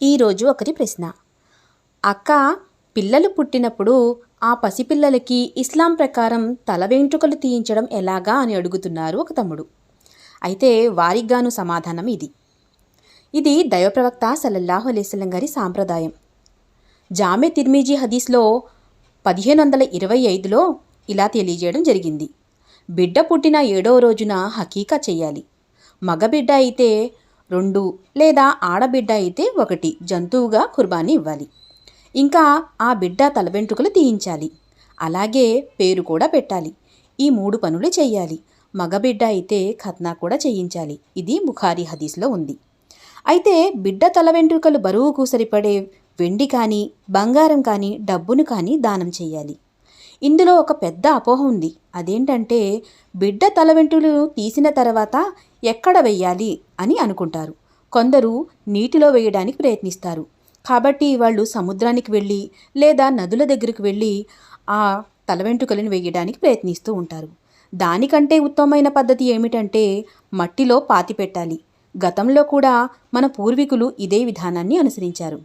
ఈరోజు ఒకరి ప్రశ్న. అక్క, పిల్లలు పుట్టినప్పుడు ఆ పసిపిల్లలకి ఇస్లాం ప్రకారం తల వెంట్రుకలు తీయించడం ఎలాగా అని అడుగుతున్నారు ఒక తమ్ముడు. అయితే వారిగాను సమాధానం ఇది. ఇది దైవప్రవక్త సల్లల్లాహు అలైహి వసల్లం గారి సాంప్రదాయం. జామె తిర్మిజీ హదీస్లో 1525లో ఇలా తెలియజేయడం జరిగింది. బిడ్డ పుట్టిన 7వ రోజున హకీకా చెయ్యాలి. మగబిడ్డ అయితే 2 లేదా ఆడబిడ్డ అయితే 1 జంతువుగా కుర్బానీ ఇవ్వాలి. ఇంకా ఆ బిడ్డ తల వెంట్రుకలు తీయించాలి. అలాగే పేరు కూడా పెట్టాలి. ఈ 3 పనులు చెయ్యాలి. మగబిడ్డ అయితే ఖత్నా కూడా చేయించాలి. ఇది బుఖారీ హదీస్లో ఉంది. అయితే బిడ్డ తల వెంట్రుకలు బరువుకు సరిపడే వెండి కానీ, బంగారం కానీ, డబ్బును కానీ దానం చెయ్యాలి. ఇందులో ఒక పెద్ద అపోహ ఉంది. అదేంటంటే బిడ్డ తల వెంట్రుకలు తీసిన తర్వాత ఎక్కడ వెయ్యాలి అని అనుకుంటారు. కొందరు నీటిలో వేయడానికి ప్రయత్నిస్తారు. కాబట్టి వాళ్ళు సముద్రానికి వెళ్ళి లేదా నదుల దగ్గరికి వెళ్ళి ఆ తల వెంట్రుకలను వేయడానికి ప్రయత్నిస్తూ ఉంటారు. దానికంటే ఉత్తమమైన పద్ధతి ఏమిటంటే మట్టిలో పాతిపెట్టాలి. గతంలో కూడా మన పూర్వీకులు ఇదే విధానాన్ని అనుసరించారు.